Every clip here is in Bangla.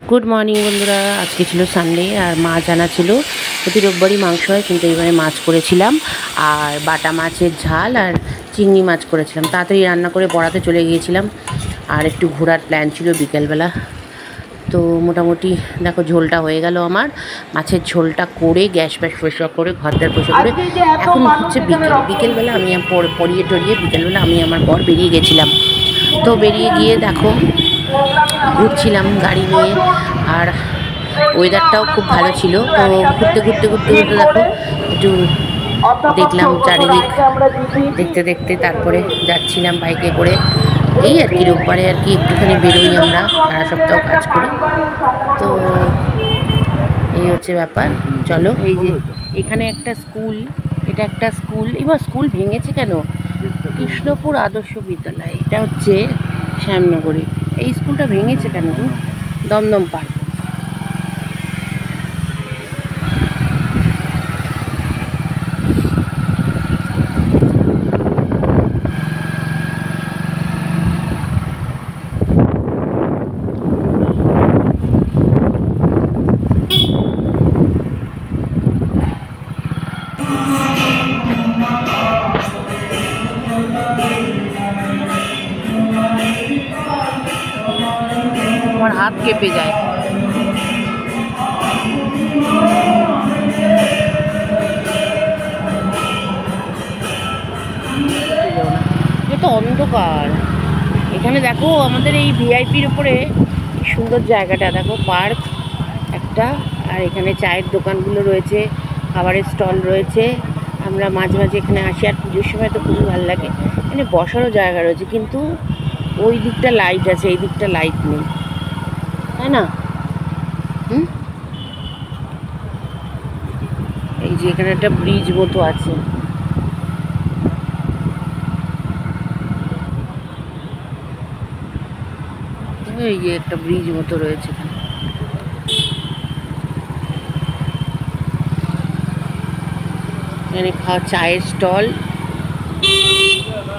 গুড মর্নিং বন্ধুরা। আজকে ছিল সানডে আর মাছ আনা ছিল। প্রতি রোববারই মাংস হয়, কিন্তু এবারে মাছ করেছিলাম আর বাটা মাছের ঝাল আর চিংড়ি মাছ করেছিলাম। তাড়াতাড়ি রান্না করে পড়াতে চলে গিয়েছিলাম আর একটু ঘোরার প্ল্যান ছিল বিকেলবেলা। তো মোটামুটি দেখো ঝোলটা হয়ে গেল আমার। মাছের ঝোলটা করে গ্যাস পরিষ্কার করে ঘরদার পরিষ্কার করে এখন হচ্ছে বিকেলবেলা আমি পরিয়ে টরিয়ে বিকেলবেলা আমি আমার বর বেরিয়ে গেছিলাম। তো বেরিয়ে গিয়ে দেখো ঘুরছিলাম গাড়ি নিয়ে আর ওয়েদারটাও খুব ভালো ছিল। তো ঘুরতে দেখো একটু দেখলাম চারিদিক, দেখতে দেখতে তারপরে যাচ্ছিলাম বাইকে করে। এই আর কি রোববারে আর কি একটুখানি বেরোই, আমরা সারা সপ্তাহ কাজ করি। তো এই হচ্ছে ব্যাপার। চলো, এই যে এখানে একটা স্কুল, এটা একটা স্কুল। এবার স্কুল ভেঙেছে কেন? কৃষ্ণপুর আদর্শ বিদ্যালয়, এটা হচ্ছে শ্যামনগরে। এই স্কুলটা ভেঙেছে কেন? দমদম পার্ক। আমার হাত কেঁপে যায়। তো অন্ধকার এখানে। দেখো আমাদের এই ভিআইপির উপরে সুন্দর জায়গাটা দেখো, পার্ক একটা, আর এখানে চায়ের দোকানগুলো রয়েছে, খাবারের স্টল রয়েছে। আমরা মাঝে মাঝে এখানে আসি আর পুজোর সময় তো খুবই ভালো লাগে। এখানে বসারও জায়গা রয়েছে, কিন্তু ওই দিকটা লাইট আছে, এই দিকটা লাইট নেই, তাই না? এই যে এখানে একটা ব্রিজ মতো আছে। এই যে একটা ব্রিজ মতো রয়েছে এখানে। এখানে খাওয়া চায়ের স্টল।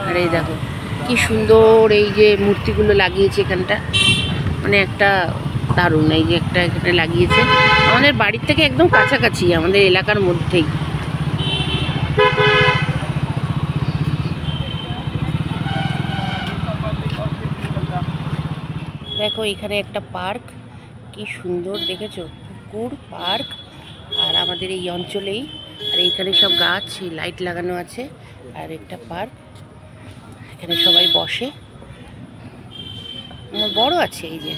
আর এই দেখো কি সুন্দর এই যে মূর্তিগুলো লাগিয়েছে এখানটা, মানে একটা দারুণ। এই যে একটা এখানে লাগিয়েছে আমাদের বাড়ির থেকে একদম কাছাকাছি, আমাদের এলাকার মধ্যেই। দেখো এখানে একটা পার্ক, কি সুন্দর দেখেছো, পুকুর পার্ক আর আমাদের এই অঞ্চলেই। আর এইখানে সব গাছ, লাইট লাগানো আছে, আর একটা পার্ক। এখানে সবাই বসে, বড় আছে এই যে।